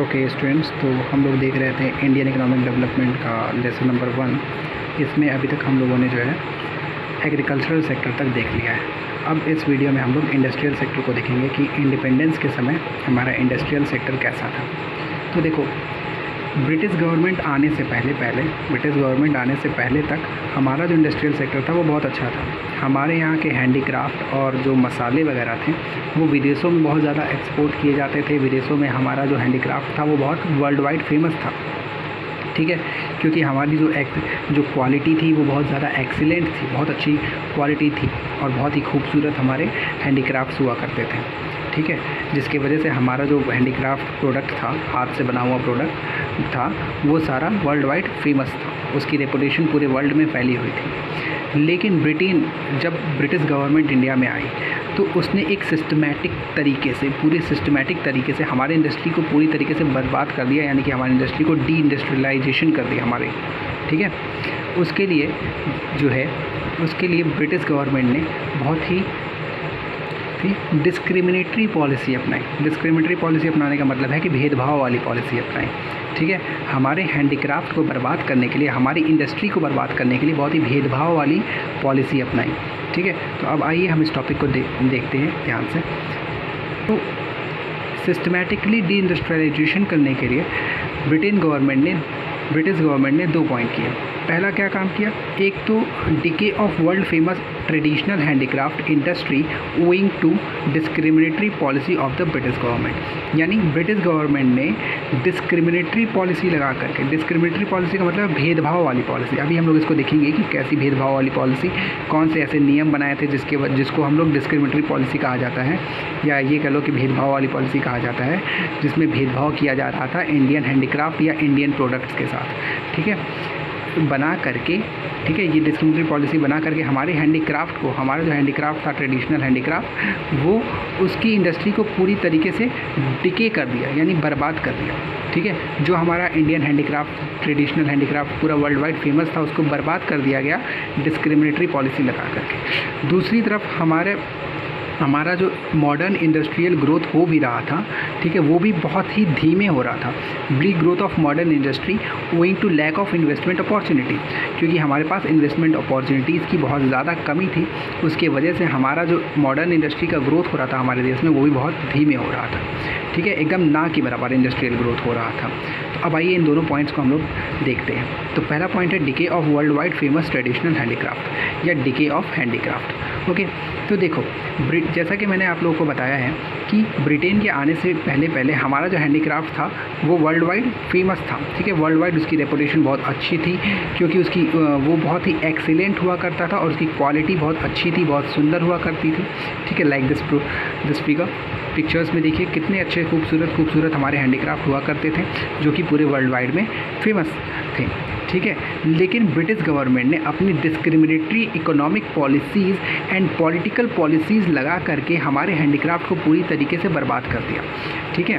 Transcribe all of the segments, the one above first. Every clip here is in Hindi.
ओके स्टूडेंट्स, तो हम लोग देख रहे थे इंडियन इकोनॉमिक डेवलपमेंट का लेसन नंबर 1। इसमें अभी तक हम लोगों ने जो है एग्रीकल्चरल सेक्टर तक देख लिया है। अब इस वीडियो में हम लोग इंडस्ट्रियल सेक्टर को देखेंगे कि इंडिपेंडेंस के समय हमारा इंडस्ट्रियल सेक्टर कैसा था। तो देखो, ब्रिटिश गवर्नमेंट आने से पहले तक हमारा जो इंडस्ट्रियल सेक्टर था वो बहुत अच्छा था। हमारे यहाँ के हैंडीक्राफ्ट और जो मसाले वगैरह थे वो विदेशों में बहुत ज़्यादा एक्सपोर्ट किए जाते थे। विदेशों में हमारा जो हैंडीक्राफ्ट था वो बहुत वर्ल्ड वाइड फेमस था, ठीक है, क्योंकि हमारी जो क्वालिटी थी वो बहुत ज़्यादा एक्सीलेंट थी, बहुत अच्छी क्वालिटी थी और बहुत ही खूबसूरत हमारे हैंडीक्राफ्ट्स हुआ करते थे, ठीक है, जिसकी वजह से हमारा जो हैंडीक्राफ्ट प्रोडक्ट था, हाथ से बना हुआ प्रोडक्ट था, वो सारा वर्ल्ड वाइड फेमस था। उसकी रेपुटेशन पूरे वर्ल्ड में फैली हुई थी। लेकिन जब ब्रिटिश गवर्नमेंट इंडिया में आई तो उसने एक पूरे सिस्टमैटिक तरीके से हमारे इंडस्ट्री को पूरी तरीके से बर्बाद कर दिया, यानी कि हमारी इंडस्ट्री को डी इंडस्ट्रियलाइजेशन कर दिया हमारे, ठीक है। उसके लिए ब्रिटिश गवर्नमेंट ने बहुत ही डिस्क्रिमिनेटरी पॉलिसी अपनाई। डिस्क्रिमिनेटरी पॉलिसी अपनाने का मतलब है कि भेदभाव वाली पॉलिसी अपनाई, ठीक है। हमारे हैंडीक्राफ्ट को बर्बाद करने के लिए, हमारी इंडस्ट्री को बर्बाद करने के लिए बहुत ही भेदभाव वाली पॉलिसी अपनाई, ठीक है। तो अब आइए हम इस टॉपिक को देखते हैं ध्यान से। तो सिस्टमैटिकली डी इंडस्ट्रियलाइजेशन करने के लिए ब्रिटिश गवर्नमेंट ने 2 पॉइंट किए। पहला क्या काम किया, एक तो decay of world famous traditional handicraft industry owing to discriminatory policy of the British government. यानी ब्रिटिश गवर्नमेंट ने डिस्क्रिमिनेटरी पॉलिसी लगा करके, डिस्क्रिमिनेटरी पॉलिसी का मतलब भेदभाव वाली पॉलिसी। अभी हम लोग इसको देखेंगे कि कैसी भेदभाव वाली पॉलिसी, कौन से ऐसे नियम बनाए थे जिसको हम लोग डिस्क्रिमिनेटरी पॉलिसी कहा जाता है, या ये कह लो कि भेदभाव वाली पॉलिसी कहा जाता है, जिसमें भेदभाव किया जा रहा था इंडियन हैंडीक्राफ्ट या इंडियन प्रोडक्ट्स के साथ, ठीक है, बना करके, ठीक है। ये डिस्क्रिमिनेटरी पॉलिसी बना करके हमारे हैंडीक्राफ्ट को, हमारा जो हैंडीक्राफ्ट था ट्रेडिशनल हैंडीक्राफ्ट, वो उसकी इंडस्ट्री को पूरी तरीके से डिके कर दिया, यानी बर्बाद कर दिया, ठीक है। जो हमारा इंडियन हैंडीक्राफ्ट, ट्रेडिशनल हैंडीक्राफ्ट पूरा वर्ल्ड वाइड फेमस था, उसको बर्बाद कर दिया गया डिस्क्रिमिनेटरी पॉलिसी लगा करके। दूसरी तरफ हमारा जो मॉडर्न इंडस्ट्रियल ग्रोथ हो भी रहा था, ठीक है, वो भी बहुत ही धीमे हो रहा था। Bleak growth of modern industry owing to lack of investment opportunities, क्योंकि हमारे पास इन्वेस्टमेंट अपॉर्चुनिटीज़ की बहुत ज़्यादा कमी थी। उसके वजह से हमारा जो मॉडर्न इंडस्ट्री का ग्रोथ हो रहा था हमारे देश में, वो भी बहुत धीमे हो रहा था, ठीक है, एकदम ना के बराबर इंडस्ट्रियल ग्रोथ हो रहा था। तो अब आइए इन दोनों पॉइंट्स को हम लोग देखते हैं। तो पहला पॉइंट है decay of world wide famous traditional handicraft या डिके ऑफ हैंडीक्राफ्ट, ओके। तो देखो, जैसा कि मैंने आप लोगों को बताया है कि ब्रिटेन के आने से पहले हमारा जो हैंडीक्राफ्ट था वो वर्ल्ड वाइड फेमस था, ठीक है। वर्ल्ड वाइड उसकी रेपुटेशन बहुत अच्छी थी, क्योंकि वो बहुत ही एक्सीलेंट हुआ करता था और उसकी क्वालिटी बहुत अच्छी थी, बहुत सुंदर हुआ करती थी, ठीक है। लाइक दिस पिक्चर्स में देखिए कितने अच्छे खूबसूरत हमारे हैंडीक्राफ्ट हुआ करते थे, जो कि पूरे वर्ल्ड वाइड में फेमस थे, ठीक है। लेकिन ब्रिटिश गवर्नमेंट ने अपनी discriminatory economic policies and political policies लगा करके हमारे हैंडीक्राफ्ट को पूरी तरीके से बर्बाद कर दिया, ठीक है।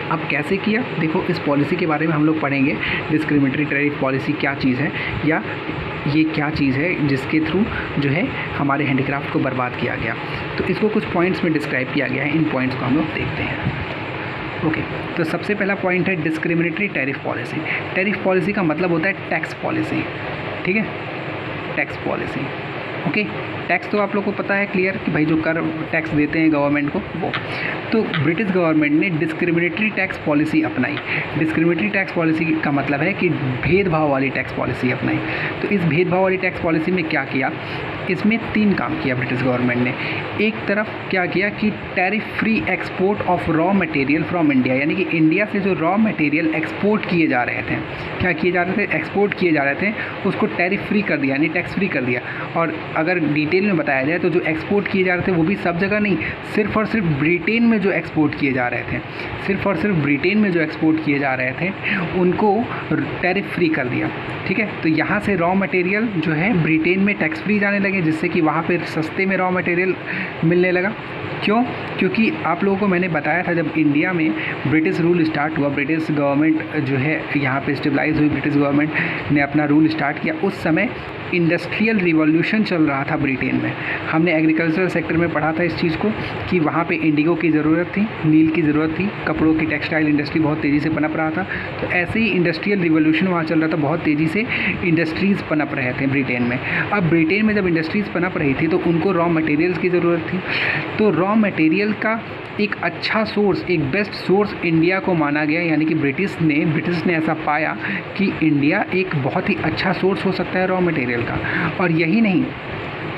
अब कैसे किया, देखो, इस पॉलिसी के बारे में हम लोग पढ़ेंगे। डिस्क्रिमिनेटरी टैरिफ पॉलिसी क्या चीज़ है, या ये क्या चीज़ है जिसके थ्रू जो है हमारे हैंडीक्राफ्ट को बर्बाद किया गया। तो इसको कुछ पॉइंट्स में डिस्क्राइब किया गया है, इन पॉइंट्स को हम लोग देखते हैं, ओके। तो सबसे पहला पॉइंट है discriminatory tariff policy. Tariff policy का मतलब होता है टैक्स पॉलिसी, ठीक है, टैक्स पॉलिसी, ओके। टैक्स तो आप लोग को पता है क्लियर कि भाई जो कर टैक्स देते हैं गवर्नमेंट को, वो। तो ब्रिटिश गवर्नमेंट ने डिस्क्रिमिनेटरी टैक्स पॉलिसी अपनाई। डिस्क्रिमिनेटरी टैक्स पॉलिसी का मतलब है कि भेदभाव वाली टैक्स पॉलिसी अपनाई। तो इस भेदभाव वाली टैक्स पॉलिसी में क्या किया, इसमें 3 काम किया ब्रिटिश गवर्नमेंट ने। एक तरफ क्या किया कि tariff free export of raw material from India, यानी कि इंडिया से जो रॉ मटेरियल एक्सपोर्ट किए जा रहे थे, एक्सपोर्ट किए जा रहे थे, उसको टैरिफ फ्री कर दिया, यानी टैक्स फ्री कर दिया। और अगर डिटेल में बताया जाए तो जो एक्सपोर्ट किए जा रहे थे वो भी सब जगह नहीं, सिर्फ और सिर्फ ब्रिटेन में जो एक्सपोर्ट किए जा रहे थे, उनको टैरिफ फ्री कर दिया, ठीक है। तो यहाँ से रॉ मटेरियल जो है ब्रिटेन में टैक्स फ्री जाने लगे, लगे, जिससे कि वहाँ पे सस्ते में रॉ मटेरियल मिलने लगा। क्यों? क्योंकि आप लोगों को मैंने बताया था जब इंडिया में ब्रिटिश रूल स्टार्ट हुआ, ब्रिटिश गवर्नमेंट जो है यहाँ पे स्टेबलाइज हुई, ब्रिटिश गवर्नमेंट ने अपना रूल स्टार्ट किया, उस समय इंडस्ट्रियल रिवॉल्यूशन चल रहा था ब्रिटेन में। हमने एग्रीकल्चरल सेक्टर में पढ़ा था इस चीज़ को कि वहाँ पे इंडिगो की ज़रूरत थी, नील की ज़रूरत थी, कपड़ों की टेक्सटाइल इंडस्ट्री बहुत तेज़ी से पनप रहा था। तो ऐसे ही इंडस्ट्रियल रिवॉल्यूशन वहाँ चल रहा था, बहुत तेज़ी से इंडस्ट्रीज़ पनप रहे थे ब्रिटेन में। अब ब्रिटेन में जब इंडस्ट्रीज़ पनप रही थी तो उनको रॉ मटेरियल्स की ज़रूरत थी। तो रॉ मटेरियल का एक अच्छा सोर्स, एक बेस्ट सोर्स इंडिया को माना गया, यानी कि ब्रिटिश ने ऐसा पाया कि इंडिया एक बहुत ही अच्छा सोर्स हो सकता है रॉ मटेरियल का। और यही नहीं,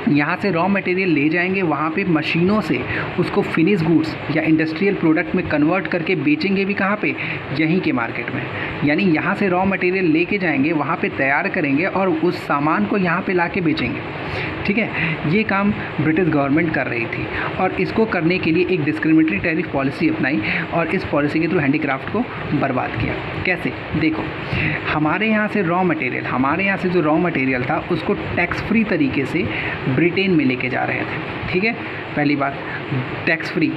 यहाँ से रॉ मटेरियल ले जाएंगे, वहाँ पे मशीनों से उसको फिनिश गुड्स या इंडस्ट्रियल प्रोडक्ट में कन्वर्ट करके बेचेंगे भी कहाँ पे? यहीं के मार्केट में। यानी यहाँ से रॉ मटेरियल लेके जाएंगे, वहाँ पे तैयार करेंगे और उस सामान को यहाँ पे लाके बेचेंगे। ठीक है, ये काम ब्रिटिश गवर्नमेंट कर रही थी और इसको करने के लिए एक डिस्क्रिमिनेटरी टैरिफ पॉलिसी अपनाई और इस पॉलिसी के थ्रू हैंडीक्राफ्ट को बर्बाद किया। कैसे? देखो, हमारे यहाँ से जो रॉ मटेरियल था उसको टैक्स फ्री तरीके से ब्रिटेन में लेके जा रहे थे। ठीक है, पहली बात, टैक्स फ्री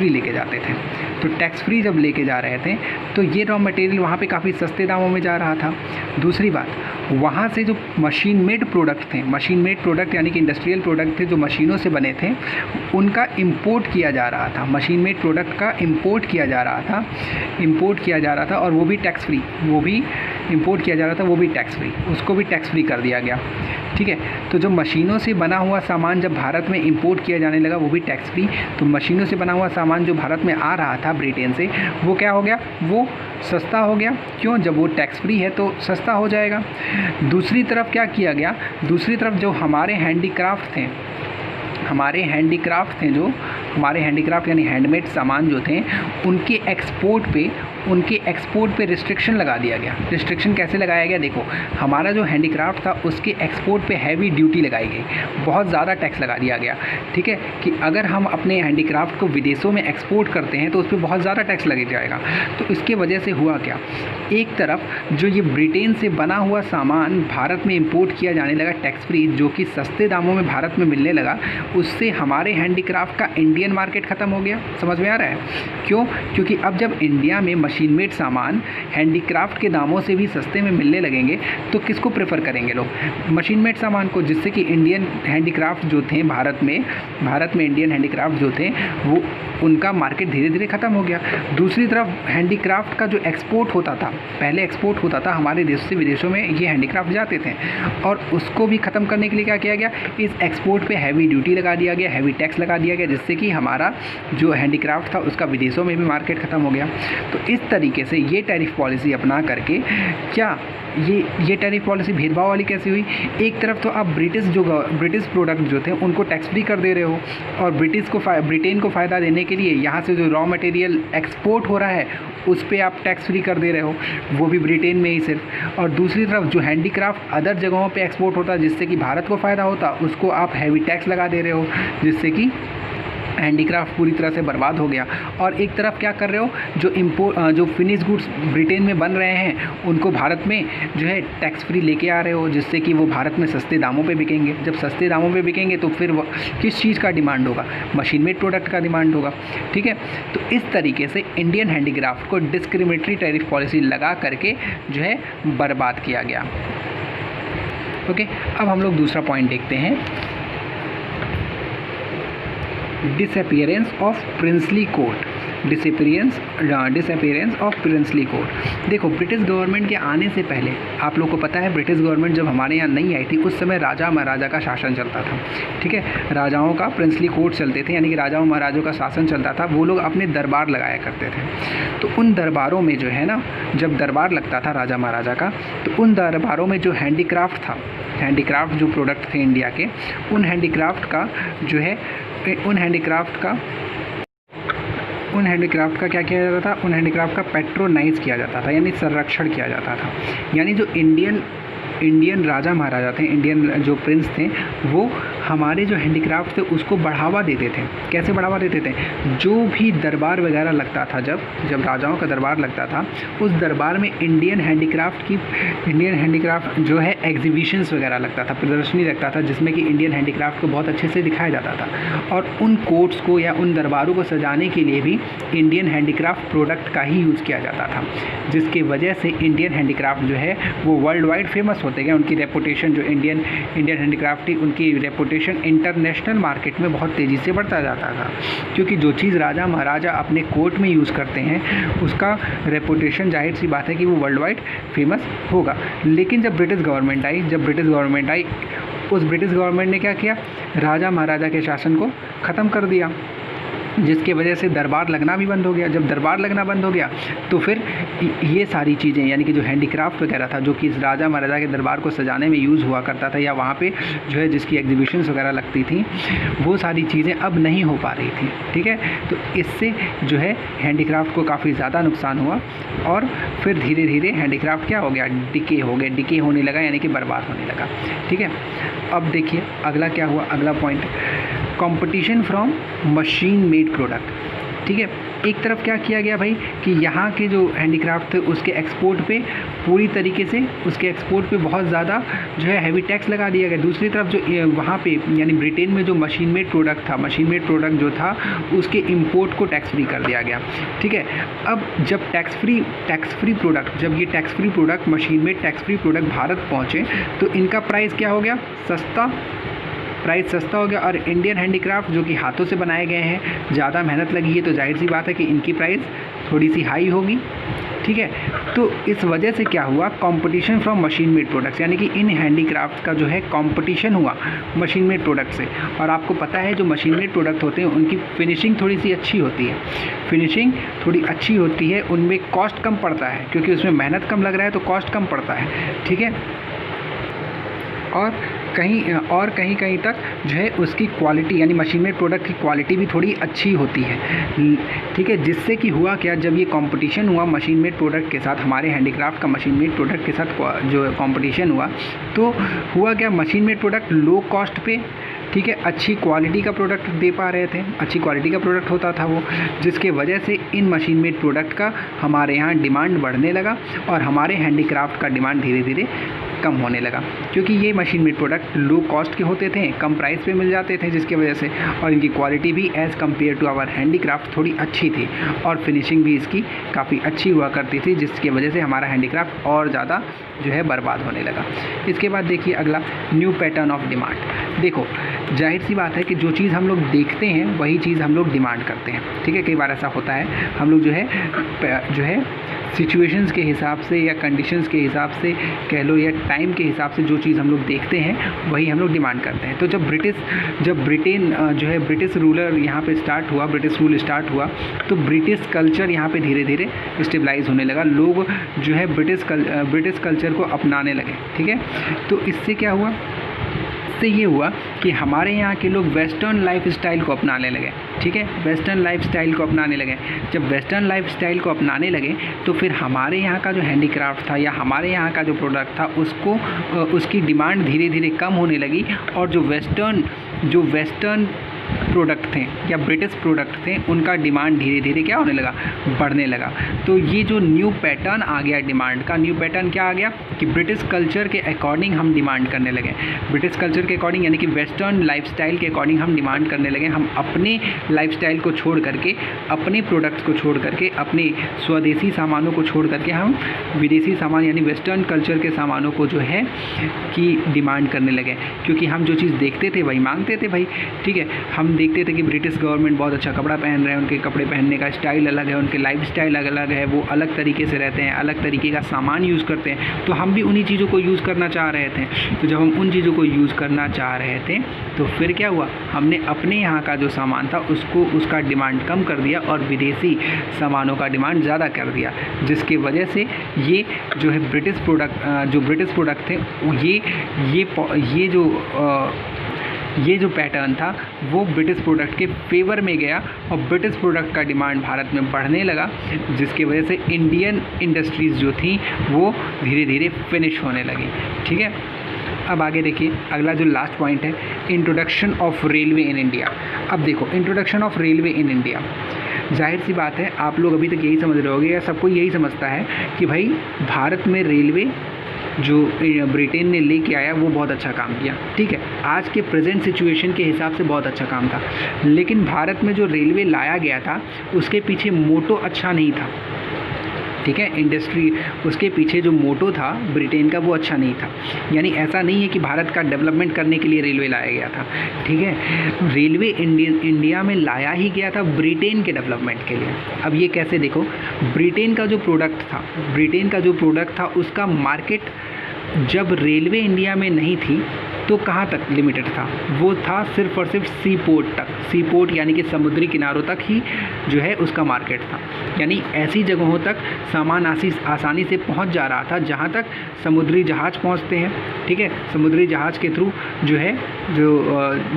लेके जाते थे। तो टैक्स फ्री जब लेके जा रहे थे तो ये रॉ मटेरियल वहाँ पे काफ़ी सस्ते दामों में जा रहा था। दूसरी बात, वहाँ से जो मशीन मेड प्रोडक्ट यानी कि इंडस्ट्रियल प्रोडक्ट थे जो मशीनों से बने थे, उनका इंपोर्ट किया जा रहा था, मशीन मेड प्रोडक्ट का इंपोर्ट किया जा रहा था और वो भी टैक्स फ्री, उसको भी टैक्स फ्री कर दिया गया। ठीक है, तो जो मशीनों से बना हुआ सामान जब भारत में इंपोर्ट किया जाने लगा वो भी टैक्स फ्री, तो मशीनों से बना हुआ सामान जो भारत में आ रहा था ब्रिटेन से, वो क्या हो गया? वो सस्ता हो गया। क्यों? जब वो टैक्स फ्री है तो सस्ता हो जाएगा। दूसरी तरफ क्या किया गया? दूसरी तरफ जो हमारे हैंडीक्राफ्ट यानी हैंडमेड सामान जो थे, उनके एक्सपोर्ट पे रिस्ट्रिक्शन लगा दिया गया। रिस्ट्रिक्शन कैसे लगाया गया? देखो, हमारा जो हैंडीक्राफ्ट था उसके एक्सपोर्ट पे हैवी ड्यूटी लगाई गई, बहुत ज़्यादा टैक्स लगा दिया गया। ठीक है, कि अगर हम अपने हैंडीक्राफ्ट को विदेशों में एक्सपोर्ट करते हैं तो उस पर बहुत ज़्यादा टैक्स लग जाएगा। तो इसके वजह से हुआ क्या? एक तरफ जो ये ब्रिटेन से बना हुआ सामान भारत में इंपोर्ट किया जाने लगा टैक्स फ्री, जो कि सस्ते दामों में भारत में मिलने लगा, उससे हमारे हैंडीक्राफ्ट का इंडियन मार्केट ख़त्म हो गया। समझ में आ रहा है? क्यों? क्योंकि अब जब इंडिया में मशीन मेड सामान हैंडीक्राफ्ट के दामों से भी सस्ते में मिलने लगेंगे तो किसको प्रेफर करेंगे लोग? मशीन मेड सामान को, जिससे कि इंडियन हैंडीक्राफ्ट जो थे भारत में इंडियन हैंडीक्राफ्ट जो थे वो उनका मार्केट धीरे धीरे ख़त्म हो गया। दूसरी तरफ हैंडीक्राफ्ट का जो एक्सपोर्ट होता था, पहले एक्सपोर्ट होता था हमारे देश से विदेशों में, ये हैंडीक्राफ्ट जाते थे और उसको भी ख़त्म करने के लिए क्या किया गया? इस एक्सपोर्ट पे हैवी ड्यूटी लगा दिया गया, हैवी टैक्स लगा दिया गया, जिससे कि हमारा जो हैंडीक्राफ्ट था उसका विदेशों में भी मार्केट ख़त्म हो गया। तो इस तरीके से ये टैरिफ पॉलिसी अपना करके क्या ये टैरिफ पॉलिसी भेदभाव वाली कैसे हुई? एक तरफ तो आप ब्रिटिश प्रोडक्ट जो थे उनको टैक्स फ्री कर दे रहे हो और ब्रिटेन को फ़ायदा देने के लिए यहाँ से जो रॉ मटेरियल एक्सपोर्ट हो रहा है उस पर आप टैक्स फ्री कर दे रहे हो, वो भी ब्रिटेन में ही सिर्फ। और दूसरी तरफ जो हैंडीक्राफ्ट अदर जगहों पे एक्सपोर्ट होता जिससे कि भारत को फ़ायदा होता, उसको आप हैवी टैक्स लगा दे रहे हो, जिससे कि हैंडीक्राफ्ट पूरी तरह से बर्बाद हो गया। और एक तरफ क्या कर रहे हो? जो फिनिश गुड्स ब्रिटेन में बन रहे हैं उनको भारत में जो है टैक्स फ्री लेके आ रहे हो, जिससे कि वो भारत में सस्ते दामों पे बिकेंगे। जब सस्ते दामों पे बिकेंगे तो फिर किस चीज़ का डिमांड होगा? मशीन मेड प्रोडक्ट का डिमांड होगा। ठीक है, तो इस तरीके से इंडियन हैंडीक्राफ्ट को डिस्क्रिमिनेटरी टैरिफ पॉलिसी लगा करके जो है बर्बाद किया गया। ओके, अब हम लोग दूसरा पॉइंट देखते हैं, डिसअपीयरेंस ऑफ प्रिंसली कोर्ट। देखो, ब्रिटिश गवर्नमेंट के आने से पहले आप लोग को पता है ब्रिटिश गवर्नमेंट जब हमारे यहाँ नहीं आई थी उस समय राजा महाराजा का शासन चलता था। ठीक है, राजाओं का प्रिंसली कोर्ट चलते थे, यानी कि राजाओं महाराजों का शासन चलता था। वो लोग अपने दरबार लगाया करते थे। तो उन दरबारों में जो है ना, जब दरबार लगता था राजा महाराजा का, तो उन दरबारों में जो हैंडीक्राफ्ट था, हैंडीक्राफ्ट जो प्रोडक्ट थे इंडिया के, उन हैंडीक्राफ्ट का क्या किया जाता था? उन हैंडीक्राफ्ट का पैट्रोनाइज किया जाता था, यानी संरक्षण किया जाता था। यानी जो इंडियन इंडियन राजा महाराजा थे, इंडियन जो प्रिंस थे, वो हमारे जो हैंडीक्राफ्ट थे उसको बढ़ावा देते थे। कैसे बढ़ावा देते थे? जो भी दरबार वगैरह लगता था, जब राजाओं का दरबार लगता था, उस दरबार में इंडियन हैंडीक्राफ्ट जो है एग्जीबिशंस वगैरह लगता था, प्रदर्शनी लगता था, जिसमें कि इंडियन हैंडीक्राफ्ट को बहुत अच्छे से दिखाया जाता था। और उन कोर्ट्स को या उन दरबारों को सजाने के लिए भी इंडियन हैंडीक्राफ्ट प्रोडक्ट का ही यूज़ किया जाता था, जिसकी वजह से इंडियन हैंडीक्राफ्ट जो है वो वर्ल्ड वाइड फेमस होते गए। उनकी रेपुटेशन जो इंडियन हैंडीक्राफ्ट थी, उनकी रेपुटेशन इंटरनेशनल मार्केट में बहुत तेज़ी से बढ़ता जाता था, क्योंकि जो चीज़ राजा महाराजा अपने कोर्ट में यूज़ करते हैं उसका रेपुटेशन जाहिर सी बात है कि वो वर्ल्ड वाइड फेमस होगा। लेकिन जब ब्रिटिश गवर्नमेंट आई, उस ब्रिटिश गवर्नमेंट ने क्या किया? राजा महाराजा के शासन को ख़त्म कर दिया, जिसके वजह से दरबार लगना भी बंद हो गया। जब दरबार लगना बंद हो गया तो फिर ये सारी चीज़ें, यानी कि जो हैंडीक्राफ्ट वगैरह था, जो कि इस राजा महाराजा के दरबार को सजाने में यूज़ हुआ करता था, या वहाँ पे जो है जिसकी एग्जीबिशंस वगैरह लगती थी, वो सारी चीज़ें अब नहीं हो पा रही थी। ठीक है, तो इससे जो है हैंडीक्राफ्ट को काफ़ी ज़्यादा नुकसान हुआ, और फिर धीरे धीरे हैंडीक्राफ्ट क्या हो गया? डिके होने लगा, यानी कि बर्बाद होने लगा। ठीक है, अब देखिए अगला क्या हुआ, अगला point, competition from machine made product. ठीक है, एक तरफ क्या किया गया भाई कि यहाँ के जो हैंडीक्राफ्ट थे उसके एक्सपोर्ट पे पूरी तरीके से बहुत ज़्यादा जो है हैवी टैक्स लगा दिया गया। दूसरी तरफ जो वहाँ पे यानी ब्रिटेन में जो मशीन मेड प्रोडक्ट जो था उसके इंपोर्ट को टैक्स फ्री कर दिया गया। ठीक है, अब जब tax free product machine made tax free product Bharat पहुँचे तो इनका प्राइस क्या हो गया? सस्ता हो गया। और इंडियन हैंडीक्राफ्ट जो कि हाथों से बनाए गए हैं, ज़्यादा मेहनत लगी है, तो जाहिर सी बात है कि इनकी प्राइस थोड़ी सी हाई होगी। ठीक है, तो इस वजह से क्या हुआ? Competition from machine made products, यानी कि इन हैंडीक्राफ्ट का जो है कंपटीशन हुआ मशीन मेड प्रोडक्ट से। और आपको पता है जो मशीन मेड प्रोडक्ट होते हैं उनकी फिनिशिंग थोड़ी सी अच्छी होती है, उनमें कॉस्ट कम पड़ता है, क्योंकि उसमें मेहनत कम लग रहा है तो कॉस्ट कम पड़ता है। ठीक है, और कहीं तक जो है उसकी क्वालिटी, यानी मशीन मेड प्रोडक्ट की क्वालिटी भी थोड़ी अच्छी होती है। ठीक है, जिससे कि हुआ क्या, जब ये कंपटीशन हुआ मशीन मेड प्रोडक्ट के साथ, हमारे हैंडीक्राफ्ट का मशीन मेड प्रोडक्ट के साथ जो कंपटीशन हुआ, तो हुआ क्या? Machine made product low cost पे, ठीक है, अच्छी क्वालिटी का प्रोडक्ट दे पा रहे थे, अच्छी क्वालिटी का प्रोडक्ट होता था वो, जिसके वजह से इन मशीन मेड प्रोडक्ट का हमारे यहाँ डिमांड बढ़ने लगा और हमारे हैंडीक्राफ्ट का डिमांड धीरे धीरे कम होने लगा, क्योंकि ये machine made product low cost के होते थे, कम प्राइस पे मिल जाते थे, जिसकी वजह से, और इनकी क्वालिटी भी as compare to our handicraft थोड़ी अच्छी थी, और फिनिशिंग भी इसकी काफ़ी अच्छी हुआ करती थी, जिसकी वजह से हमारा हैंडीक्राफ्ट और ज़्यादा जो है बर्बाद होने लगा। इसके बाद देखिए अगला, न्यू पैटर्न ऑफ डिमांड। देखो जाहिर सी बात है कि जो चीज़ हम लोग देखते हैं वही चीज़ हम लोग डिमांड करते हैं। ठीक है, कई बार ऐसा होता है, हम लोग जो है सिचुएशंस के हिसाब से या कंडीशंस के हिसाब से कह लो, या टाइम के हिसाब से जो चीज़ हम लोग देखते हैं वही हम लोग डिमांड करते हैं। तो जब ब्रिटेन जो है ब्रिटिश रूल स्टार्ट हुआ तो ब्रिटिश कल्चर यहाँ पे धीरे धीरे स्टेबलाइज होने लगा, लोग जो है ब्रिटिश कल्चर को अपनाने लगे। ठीक है, तो इससे क्या हुआ? इससे ये हुआ कि हमारे यहाँ के लोग वेस्टर्न लाइफ स्टाइल को अपनाने लगे। ठीक है, वेस्टर्न लाइफ स्टाइल को अपनाने लगे। जब वेस्टर्न लाइफ स्टाइल को अपनाने लगे तो फिर हमारे यहाँ का जो हैंडीक्राफ्ट था या हमारे यहाँ का जो प्रोडक्ट था उसकी डिमांड धीरे धीरे कम होने लगी, और जो वेस्टर्न प्रोडक्ट थे या ब्रिटिश प्रोडक्ट थे उनका डिमांड धीरे धीरे क्या होने लगा? बढ़ने लगा। तो ये जो न्यू पैटर्न आ गया डिमांड का, न्यू पैटर्न क्या आ गया कि ब्रिटिश कल्चर के अकॉर्डिंग हम डिमांड करने लगे। ब्रिटिश कल्चर के अकॉर्डिंग यानी कि वेस्टर्न लाइफस्टाइल के अकॉर्डिंग हम डिमांड करने लगे। हम अपने लाइफस्टाइल को छोड़ करके, अपने प्रोडक्ट्स को छोड़ करके, अपने स्वदेशी सामानों को छोड़ करके हम विदेशी सामान यानी वेस्टर्न कल्चर के सामानों को जो है कि डिमांड करने लगे, क्योंकि हम जो चीज़ देखते थे वही मांगते थे भाई। ठीक है, हम देखते थे कि ब्रिटिश गवर्नमेंट बहुत अच्छा कपड़ा पहन रहे हैं, उनके कपड़े पहनने का स्टाइल अलग है, उनके लाइफ स्टाइल अलग है, वो अलग तरीके से रहते हैं, अलग तरीके का सामान यूज़ करते हैं, तो हम भी उन्हीं चीज़ों को यूज़ करना चाह रहे थे। तो जब हम उन चीज़ों को यूज़ करना चाह रहे थे तो फिर क्या हुआ? हमने अपने यहाँ का जो सामान था उसका डिमांड कम कर दिया और विदेशी सामानों का डिमांड ज़्यादा कर दिया, जिसकी वजह से ये जो है ब्रिटिश प्रोडक्ट थे ये जो पैटर्न था वो ब्रिटिश प्रोडक्ट के फेवर में गया और ब्रिटिश प्रोडक्ट का डिमांड भारत में बढ़ने लगा, जिसकी वजह से इंडियन इंडस्ट्रीज़ जो थी वो धीरे धीरे फिनिश होने लगी। ठीक है, अब आगे देखिए, अगला जो लास्ट पॉइंट है, introduction of railway in India. अब देखो, introduction of railway in India, जाहिर सी बात है आप लोग अभी तक यही समझ रहे होंगे या सबको यही समझता है कि भाई भारत में रेलवे जो ब्रिटेन ने लेके आया वो बहुत अच्छा काम किया। ठीक है, आज के प्रेजेंट सिचुएशन के हिसाब से बहुत अच्छा काम था, लेकिन भारत में जो रेलवे लाया गया था उसके पीछे मोटो अच्छा नहीं था। ठीक है, इंडस्ट्री, उसके पीछे जो मोटो था ब्रिटेन का वो अच्छा नहीं था। यानी ऐसा नहीं है कि भारत का डेवलपमेंट करने के लिए रेलवे लाया गया था। ठीक है, रेलवे इंडिया में लाया ही गया था ब्रिटेन के डेवलपमेंट के लिए। अब ये कैसे, देखो, ब्रिटेन का जो प्रोडक्ट था उसका मार्केट जब रेलवे इंडिया में नहीं थी तो कहाँ तक लिमिटेड था, वो था सिर्फ और सिर्फ सी पोर्ट तक। सी पोर्ट यानी कि समुद्री किनारों तक ही जो है उसका मार्केट था। यानी ऐसी जगहों तक सामान आसानी से पहुंच जा रहा था जहां तक समुद्री जहाज़ पहुंचते हैं। ठीक है, समुद्री जहाज़ के थ्रू जो है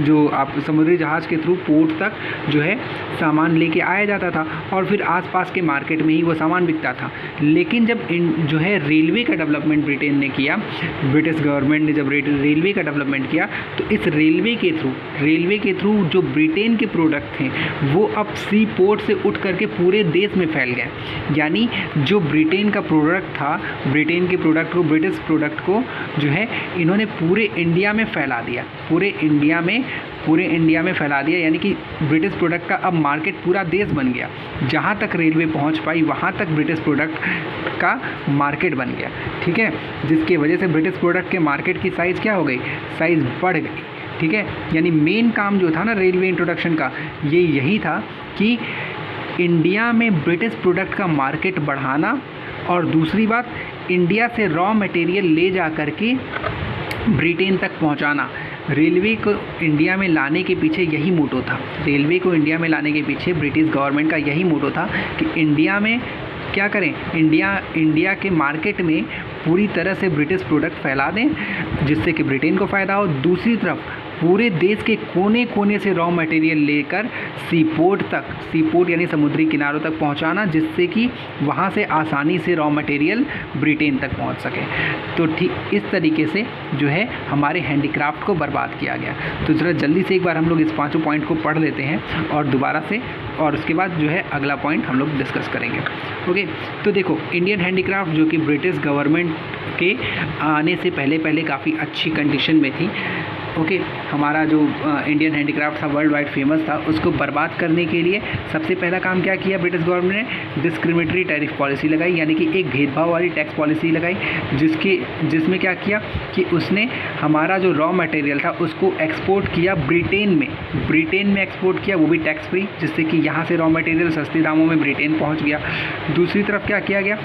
जो आप समुद्री जहाज़ के थ्रू पोर्ट तक जो है सामान लेके आया जाता था और फिर आसपास के मार्केट में ही वो सामान बिकता था। लेकिन जब जो है रेलवे का डेवलपमेंट ब्रिटेन ने किया, ब्रिटिश गवर्नमेंट ने जब रेलवे का डेवलपमेंट किया तो इस रेलवे के थ्रू जो ब्रिटेन के प्रोडक्ट थे वो अब सी पोर्ट से उठ करके पूरे देश में फैल गए। यानी जो ब्रिटेन का प्रोडक्ट था, ब्रिटेन के प्रोडक्ट को, ब्रिटिश प्रोडक्ट को जो है इन्होंने पूरे इंडिया में फैला दिया, पूरे इंडिया में फैला दिया। यानी कि ब्रिटिश प्रोडक्ट का अब मार्केट पूरा देश बन गया। जहाँ तक रेलवे पहुँच पाई वहाँ तक ब्रिटिश प्रोडक्ट का मार्केट बन गया। ठीक है, जिसकी वजह से ब्रिटिश प्रोडक्ट के मार्केट की साइज़ क्या हो गई, साइज़ बढ़ गई। ठीक है, यानी मेन काम जो था ना रेलवे इंट्रोडक्शन का, ये यही था कि इंडिया में ब्रिटिश प्रोडक्ट का मार्केट बढ़ाना और दूसरी बात इंडिया से रॉ मटेरियल ले जा कर के ब्रिटेन तक पहुंचाना। रेलवे को इंडिया में लाने के पीछे यही मोटो था। रेलवे को इंडिया में लाने के पीछे ब्रिटिश गवर्नमेंट का यही मोटो था कि इंडिया में क्या करें, इंडिया के मार्केट में पूरी तरह से ब्रिटिश प्रोडक्ट फैला दें जिससे कि ब्रिटेन को फ़ायदा हो। दूसरी तरफ पूरे देश के कोने कोने से रॉ मटेरियल लेकर सी पोर्ट यानी समुद्री किनारों तक पहुंचाना, जिससे कि वहां से आसानी से रॉ मटेरियल ब्रिटेन तक पहुंच सके। तो ठीक इस तरीके से जो है हमारे हैंडीक्राफ्ट को बर्बाद किया गया। तो ज़रा जल्दी से एक बार हम लोग इस पांचों पॉइंट को पढ़ लेते हैं और दोबारा से, और उसके बाद जो है अगला पॉइंट हम लोग डिस्कस करेंगे। ओके, तो देखो, इंडियन हैंडीक्राफ्ट जो कि ब्रिटिश गवर्नमेंट के आने से पहले काफ़ी अच्छी कंडीशन में थी। ओके, हमारा जो इंडियन हैंडीक्राफ्ट था वर्ल्ड वाइड फेमस था, उसको बर्बाद करने के लिए सबसे पहला काम क्या किया ब्रिटिश गवर्नमेंट ने, डिस्क्रिमिनेटरी टैरिफ पॉलिसी लगाई। यानी कि एक भेदभाव वाली टैक्स पॉलिसी लगाई जिसमें क्या किया कि उसने हमारा जो रॉ मटेरियल था उसको एक्सपोर्ट किया ब्रिटेन में एक्सपोर्ट किया, वो भी टैक्स फ्री, जिससे कि यहाँ से रॉ मटेरियल सस्ते दामों में ब्रिटेन पहुँच गया। दूसरी तरफ क्या किया गया,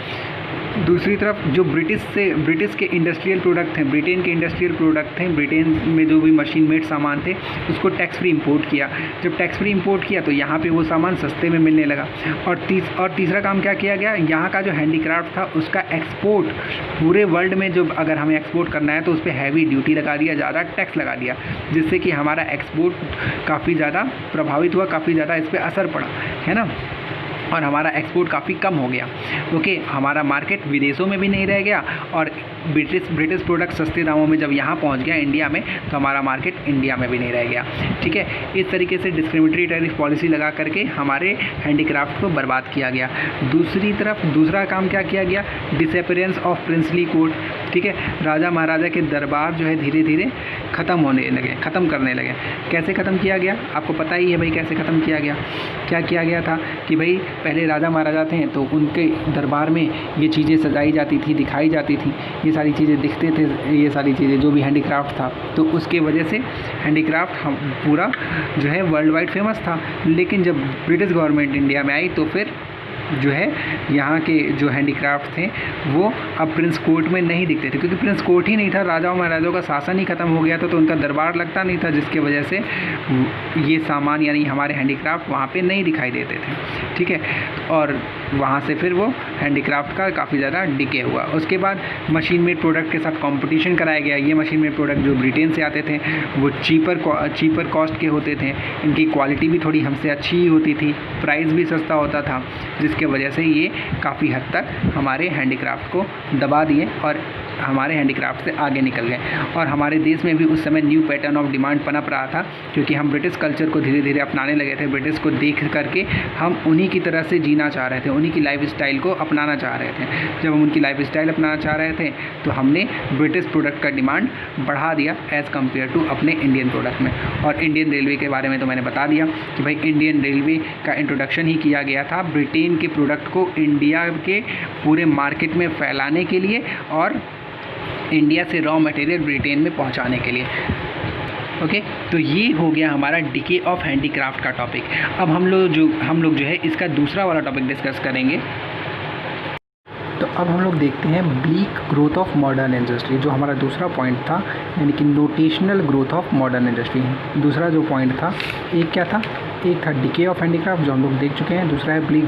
दूसरी तरफ जो ब्रिटिश के इंडस्ट्रियल प्रोडक्ट थे, ब्रिटेन के इंडस्ट्रियल प्रोडक्ट थे, ब्रिटेन में जो भी मशीन मेड सामान थे उसको टैक्स फ्री इंपोर्ट किया। जब टैक्स फ्री इंपोर्ट किया तो यहाँ पे वो सामान सस्ते में मिलने लगा। और तीसरा काम क्या किया गया, यहाँ का जो हैंडीक्राफ्ट था उसका एक्सपोर्ट पूरे वर्ल्ड में, जो अगर हमें एक्सपोर्ट करना है तो उस पर हैवी ड्यूटी लगा दिया, ज़्यादा टैक्स लगा दिया, जिससे कि हमारा एक्सपोर्ट काफ़ी ज़्यादा प्रभावित हुआ, काफ़ी ज़्यादा इस पर असर पड़ा, है ना, और हमारा एक्सपोर्ट काफ़ी कम हो गया। ओके, हमारा मार्केट विदेशों में भी नहीं रह गया और ब्रिटिश प्रोडक्ट सस्ते दामों में जब यहाँ पहुँच गया इंडिया में तो हमारा मार्केट इंडिया में भी नहीं रह गया। ठीक है, इस तरीके से डिस्क्रिमिनेटरी टैरिफ पॉलिसी लगा करके हमारे हैंडीक्राफ्ट को बर्बाद किया गया। दूसरी तरफ दूसरा काम क्या किया गया, डिसअपीयरेंस ऑफ प्रिंसली कोर्ट। ठीक है, राजा महाराजा के दरबार जो है धीरे धीरे ख़त्म करने लगे। कैसे ख़त्म किया गया, आपको पता ही है भाई कैसे ख़त्म किया गया। क्या किया गया था कि भाई पहले राजा महाराजा थे तो उनके दरबार में ये चीज़ें सजाई जाती थी, दिखाई जाती थी, ये सारी चीज़ें दिखते थे, ये सारी चीज़ें जो भी हैंडीक्राफ्ट था, तो उसके वजह से हैंडीक्राफ्ट पूरा जो है वर्ल्ड वाइड फेमस था। लेकिन जब ब्रिटिश गवर्नमेंट इंडिया में आई तो फिर जो है यहाँ के जो हैंडीक्राफ्ट थे वो अब प्रिंस कोर्ट में नहीं दिखते थे, क्योंकि प्रिंस कोर्ट ही नहीं था, राजाओं महाराजाओं का शासन ही ख़त्म हो गया था, तो उनका दरबार लगता नहीं था, जिसके वजह से ये सामान यानी हमारे हैंडीक्राफ्ट वहाँ पे नहीं दिखाई देते थे। ठीक है, और वहाँ से फिर वो हैंडीक्राफ्ट का काफ़ी ज़्यादा डिके हुआ। उसके बाद मशीन मेड प्रोडक्ट के साथ कंपटीशन कराया गया। ये मशीन मेड प्रोडक्ट जो ब्रिटेन से आते थे वो चीपर कॉस्ट के होते थे, इनकी क्वालिटी भी थोड़ी हमसे अच्छी ही होती थी, प्राइस भी सस्ता होता था, जिसके वजह से ये काफ़ी हद तक हमारे हैंडीक्राफ्ट को दबा दिए और हमारे हैंडीक्राफ्ट से आगे निकल गए। और हमारे देश में भी उस समय न्यू पैटर्न ऑफ डिमांड पनप रहा था, क्योंकि हम ब्रिटिश कल्चर को धीरे धीरे अपनाने लगे थे। ब्रिटिश को देख करके हम उन्हीं की तरह से जीना चाह रहे थे, उन्हीं की लाइफ स्टाइल को अपनाना चाह रहे थे। जब हम उनकी लाइफ स्टाइल अपनाना चाह रहे थे तो हमने ब्रिटिश प्रोडक्ट का डिमांड बढ़ा दिया एज़ कम्पेयर टू अपने इंडियन प्रोडक्ट में। और इंडियन रेलवे के बारे में तो मैंने बता दिया कि भाई इंडियन रेलवे का इंट्रोडक्शन ही किया गया था ब्रिटेन के प्रोडक्ट को इंडिया के पूरे मार्केट में फैलाने के लिए और इंडिया से रॉ मटेरियल ब्रिटेन में पहुंचाने के लिए। ओके, तो ये हो गया हमारा डिके ऑफ हैंडीक्राफ्ट का टॉपिक। अब हम लोग जो है इसका दूसरा वाला टॉपिक डिस्कस करेंगे। तो अब हम लोग देखते हैं bleak growth of modern industry, जो हमारा दूसरा पॉइंट था, यानी कि notional growth of modern industry. दूसरा जो पॉइंट था, एक क्या था, एक था डिके ऑफ हैंडीक्राफ्ट जो हम लोग देख चुके हैं, दूसरा है bleak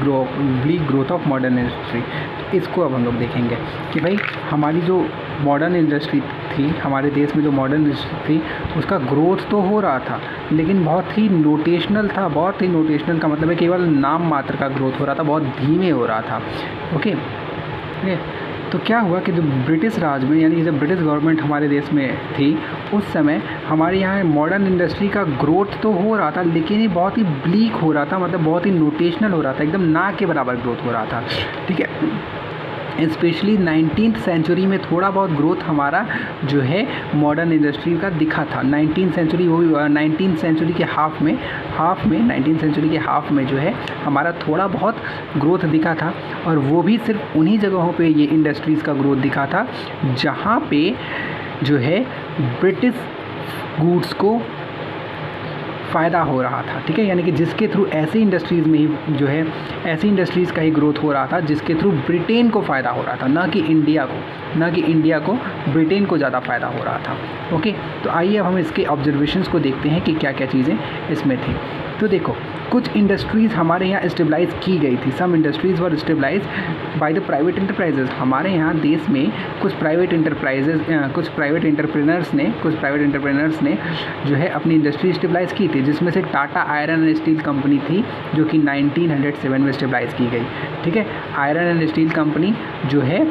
growth of modern industry. तो इसको अब हम लोग देखेंगे कि भाई हमारी जो मॉडर्न इंडस्ट्री थी, हमारे देश में जो मॉडर्न इंडस्ट्री थी, उसका ग्रोथ तो हो रहा था लेकिन बहुत ही नोटेशनल था। बहुत ही नोटेशनल का मतलब है केवल नाम मात्र का ग्रोथ हो रहा था, बहुत धीमे हो रहा था। ओके, तो क्या हुआ कि जब ब्रिटिश राज में, यानी कि जब ब्रिटिश गवर्नमेंट हमारे देश में थी, उस समय हमारे यहाँ मॉडर्न इंडस्ट्री का ग्रोथ तो हो रहा था लेकिन ये बहुत ही ब्लीक हो रहा था, मतलब बहुत ही नोटेशनल हो रहा था, एकदम ना के बराबर ग्रोथ हो रहा था। ठीक है, स्पेशली 19th सेंचुरी में थोड़ा बहुत ग्रोथ हमारा जो है मॉडर्न इंडस्ट्री का दिखा था। 19th सेंचुरी, वो भी 19th सेंचुरी के हाफ में 19th सेंचुरी के हाफ में जो है हमारा थोड़ा बहुत ग्रोथ दिखा था, और वो भी सिर्फ उन्हीं जगहों पे ये इंडस्ट्रीज़ का ग्रोथ दिखा था जहाँ पे जो है ब्रिटिश गुड्स को फ़ायदा हो रहा था। ठीक है, यानी कि जिसके थ्रू ऐसी इंडस्ट्रीज़ में ही जो है ऐसी इंडस्ट्रीज़ का ही ग्रोथ हो रहा था जिसके थ्रू ब्रिटेन को फ़ायदा हो रहा था, ना कि इंडिया को ब्रिटेन को ज़्यादा फ़ायदा हो रहा था। ओके, तो आइए अब हम इसके ऑब्जर्वेशंस को देखते हैं कि क्या क्या चीज़ें इसमें थी। तो देखो, कुछ इंडस्ट्रीज़ हमारे यहाँ स्टेबलाइज़ की गई थी। Some industries were stabilise by the private enterprises. हमारे यहाँ देश में कुछ प्राइवेट एंटरप्रेनर्स ने जो है अपनी इंडस्ट्री स्टेबलाइज़ की थी, जिसमें से Tata iron and steel company थी जो कि 1907 में स्टेबलाइज़ की गई। ठीक है, आयरन एंड स्टील कंपनी जो है,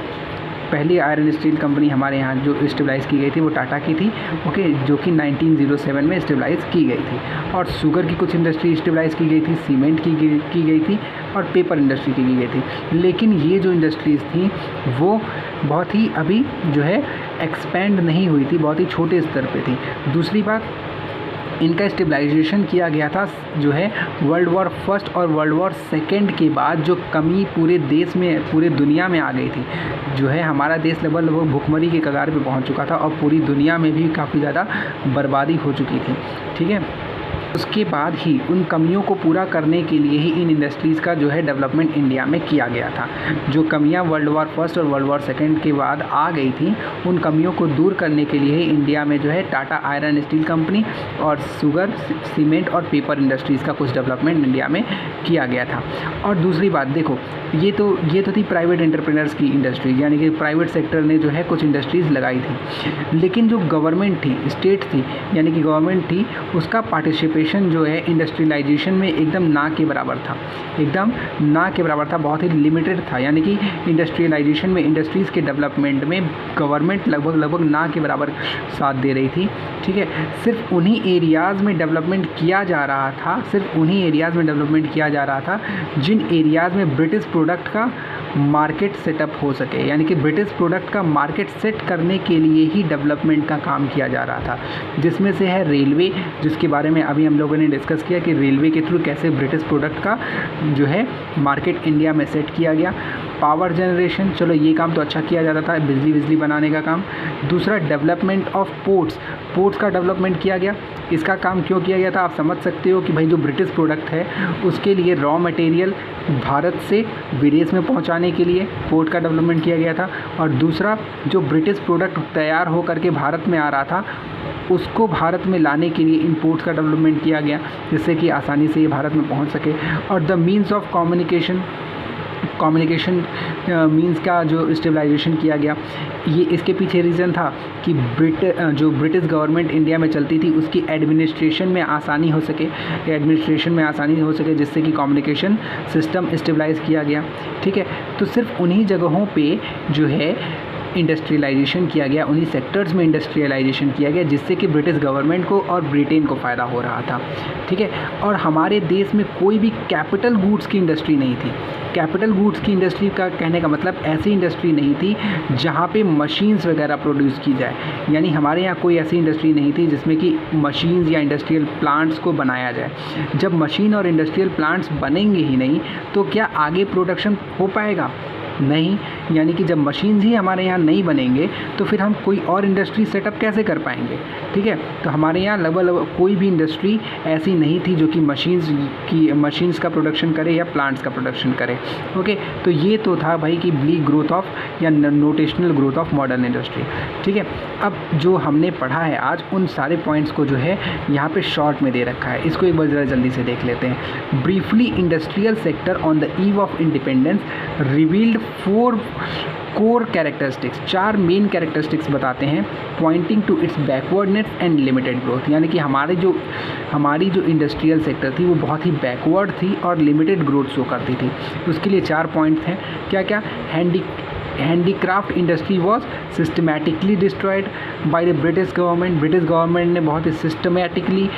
पहली आयरन स्टील कंपनी हमारे यहाँ जो स्टेबलाइज़ की गई थी वो टाटा की थी। ओके, जो कि 1907 में स्टेबलाइज़ की गई थी। और शुगर की कुछ इंडस्ट्री स्टेबलाइज़ की गई थी, सीमेंट की गई थी, और पेपर इंडस्ट्री की गई थी। लेकिन ये जो इंडस्ट्रीज़ थी वो बहुत ही अभी जो है एक्सपेंड नहीं हुई थी, बहुत ही छोटे स्तर पे थी। दूसरी बात, इनका स्टेबलाइजेशन किया गया था जो है वर्ल्ड वॉर फर्स्ट और वर्ल्ड वॉर सेकेंड के बाद, जो कमी पूरे देश में, पूरे दुनिया में आ गई थी। जो है हमारा देश लगभग भुखमरी के कगार पे पहुंच चुका था और पूरी दुनिया में भी काफ़ी ज़्यादा बर्बादी हो चुकी थी। ठीक है, उसके बाद ही उन कमियों को पूरा करने के लिए ही इन इंडस्ट्रीज़ का जो है डेवलपमेंट इंडिया में किया गया था। जो कमियां वर्ल्ड वॉर फर्स्ट और वर्ल्ड वॉर सेकेंड के बाद आ गई थी, उन कमियों को दूर करने के लिए ही इंडिया में जो है टाटा आयरन स्टील कंपनी और शुगर, सीमेंट और पेपर इंडस्ट्रीज़ का कुछ डेवलपमेंट इंडिया में किया गया था। और दूसरी बात देखो, ये तो थी प्राइवेट एंटरप्रेनर्स की इंडस्ट्री, यानी कि प्राइवेट सेक्टर ने जो है कुछ इंडस्ट्रीज़ लगाई थी। लेकिन जो गवर्नमेंट थी, स्टेट थी, यानी कि गवर्नमेंट थी, उसका पार्टिसिपेशन जो है इंडस्ट्रियलाइजेशन में एकदम ना के बराबर था, बहुत ही लिमिटेड था। यानी कि इंडस्ट्रियलाइजेशन में, इंडस्ट्रीज़ के डेवलपमेंट में गवर्नमेंट लगभग ना के बराबर साथ दे रही थी। ठीक है, सिर्फ उन्हीं एरियाज़ में डेवलपमेंट किया जा रहा था जिन एरियाज़ में ब्रिटिश प्रोडक्ट का मार्केट सेटअप हो सके, यानी कि ब्रिटिश प्रोडक्ट का मार्केट सेट करने के लिए ही डेवलपमेंट का काम किया जा रहा था। जिसमें से है रेलवे, जिसके बारे में अभी हम लोगों ने डिस्कस किया कि रेलवे के थ्रू कैसे ब्रिटिश प्रोडक्ट का जो है मार्केट इंडिया में सेट किया गया। पावर जनरेशन, चलो ये काम तो अच्छा किया जाता था, बिजली बनाने का काम। दूसरा, डेवलपमेंट ऑफ पोर्ट्स का डेवलपमेंट किया गया। इसका काम क्यों किया गया था, आप समझ सकते हो कि भाई जो ब्रिटिश प्रोडक्ट है उसके लिए रॉ मटेरियल भारत से विदेश में पहुंचाने के लिए पोर्ट का डेवलपमेंट किया गया था। और दूसरा, जो ब्रिटिश प्रोडक्ट तैयार हो करके भारत में आ रहा था उसको भारत में लाने के लिए इन पोर्ट्स का डेवलपमेंट किया गया, जिससे कि आसानी से ये भारत में पहुंच सके। और the means of communication means का जो स्टेबलाइजेशन किया गया, ये इसके पीछे रीज़न था कि जो ब्रिटिश गवर्नमेंट इंडिया में चलती थी उसकी एडमिनिस्ट्रेशन में आसानी हो सके, जिससे कि कम्युनिकेशन सिस्टम स्टेबलाइज किया गया। ठीक है, तो सिर्फ उन्हीं जगहों पे जो है इंडस्ट्रियलाइजेशन किया गया, उन्हीं सेक्टर्स में इंडस्ट्रियलाइजेशन किया गया जिससे कि ब्रिटिश गवर्नमेंट को और ब्रिटेन को फ़ायदा हो रहा था। ठीक है, और हमारे देश में कोई भी कैपिटल गुड्स की इंडस्ट्री नहीं थी। कैपिटल गुड्स की इंडस्ट्री का कहने का मतलब ऐसी इंडस्ट्री नहीं थी जहाँ पे मशीन्स वगैरह प्रोड्यूस की जाए, यानी हमारे यहाँ कोई ऐसी इंडस्ट्री नहीं थी जिसमें कि मशीन्स या इंडस्ट्रियल प्लांट्स को बनाया जाए। जब मशीन और इंडस्ट्रियल प्लांट्स बनेंगे ही नहीं तो क्या आगे प्रोडक्शन हो पाएगा? नहीं, यानी कि जब मशीन्स ही हमारे यहाँ नहीं बनेंगे तो फिर हम कोई और इंडस्ट्री सेटअप कैसे कर पाएंगे? ठीक है, तो हमारे यहाँ लगभग कोई भी इंडस्ट्री ऐसी नहीं थी जो कि मशीन्स का प्रोडक्शन करे या प्लांट्स का प्रोडक्शन करे। ओके, तो ये तो था भाई कि ब्लीक ग्रोथ ऑफ या notional growth of modern industry. ठीक है, अब जो हमने पढ़ा है आज उन सारे पॉइंट्स को जो है यहाँ पे शॉर्ट में दे रखा है, इसको एक बार ज़रा जल्दी से देख लेते हैं। Briefly, industrial sector on the eve of independence revealed 4 core characteristics, 4 main characteristics बताते हैं pointing to its backwardness and limited growth, यानी कि हमारी जो इंडस्ट्रियल सेक्टर थी वो बहुत ही बैकवर्ड थी और लिमिटेड ग्रोथ शो करती थी। उसके लिए 4 पॉइंट्स हैं। क्या क्या? Handicraft industry was systematically destroyed by the British government. British government ने बहुत ही सिस्टमेटिकली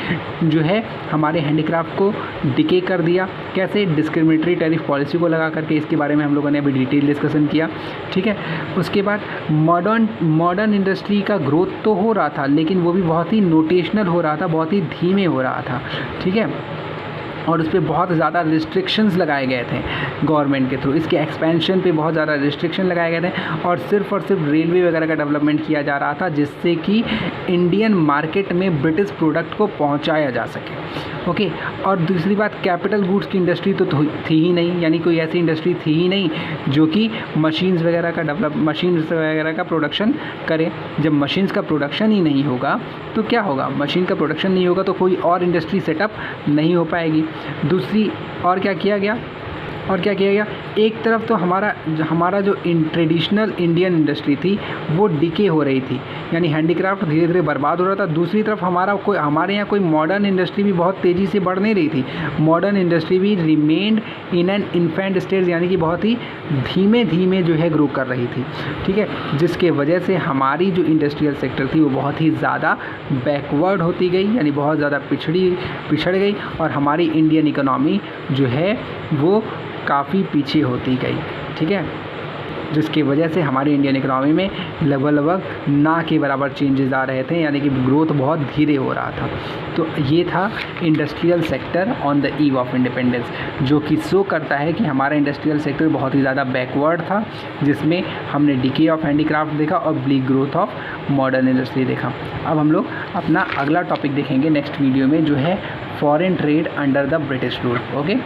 जो है हमारे हैंडीक्राफ्ट को डिके कर दिया। कैसे? डिस्क्रिमिनेटरी टैरिफ पॉलिसी को लगा करके, इसके बारे में हम लोगों ने अभी डिटेल डिस्कशन किया। ठीक है, उसके बाद मॉडर्न इंडस्ट्री का ग्रोथ तो हो रहा था लेकिन वो भी बहुत ही नोटेशनल हो रहा था, बहुत ही धीमे हो रहा था। ठीक है, और उस पर बहुत ज़्यादा रिस्ट्रिक्शंस लगाए गए थे गवर्नमेंट के थ्रू, इसके एक्सपेंशन पे बहुत ज़्यादा रिस्ट्रिक्शन लगाए गए थे और सिर्फ रेलवे वगैरह का डेवलपमेंट किया जा रहा था जिससे कि इंडियन मार्केट में ब्रिटिश प्रोडक्ट को पहुंचाया जा सके। ओके, और दूसरी बात, कैपिटल गुड्स की इंडस्ट्री तो थी ही नहीं, यानी कोई ऐसी इंडस्ट्री थी ही नहीं जो कि मशीन्स वगैरह का प्रोडक्शन करे। जब मशीन्स का प्रोडक्शन ही नहीं होगा तो क्या होगा? मशीन का प्रोडक्शन नहीं होगा तो कोई और इंडस्ट्री सेटअप नहीं हो पाएगी। दूसरी, और क्या किया गया? एक तरफ तो हमारा जो ट्रेडिशनल इंडियन इंडस्ट्री थी वो डिके हो रही थी, यानी हैंडीक्राफ्ट धीरे धीरे बर्बाद हो रहा था। दूसरी तरफ हमारे यहाँ कोई मॉडर्न इंडस्ट्री भी बहुत तेज़ी से बढ़ नहीं रही थी। मॉडर्न इंडस्ट्री भी remained in an infant stage, यानी कि बहुत ही धीमे धीमे जो है ग्रो कर रही थी। ठीक है, जिसके वजह से हमारी जो इंडस्ट्रियल सेक्टर थी वो बहुत ही ज़्यादा बैकवर्ड होती गई, यानी बहुत ज़्यादा पिछड़ गई और हमारी इंडियन इकोनॉमी जो है वो काफ़ी पीछे होती गई। ठीक है, जिसकी वजह से हमारी इंडियन इकोनॉमी में लगभग ना के बराबर चेंजेस आ रहे थे, यानी कि ग्रोथ बहुत धीरे हो रहा था। तो ये था industrial sector on the eve of independence, जो कि शो करता है कि हमारा इंडस्ट्रियल सेक्टर बहुत ही ज़्यादा बैकवर्ड था, जिसमें हमने डिके ऑफ हैंडीक्राफ्ट देखा और bleak growth of modern industry देखा। अब हम लोग अपना अगला टॉपिक देखेंगे नेक्स्ट वीडियो में, जो है foreign trade under the British rule. Okay.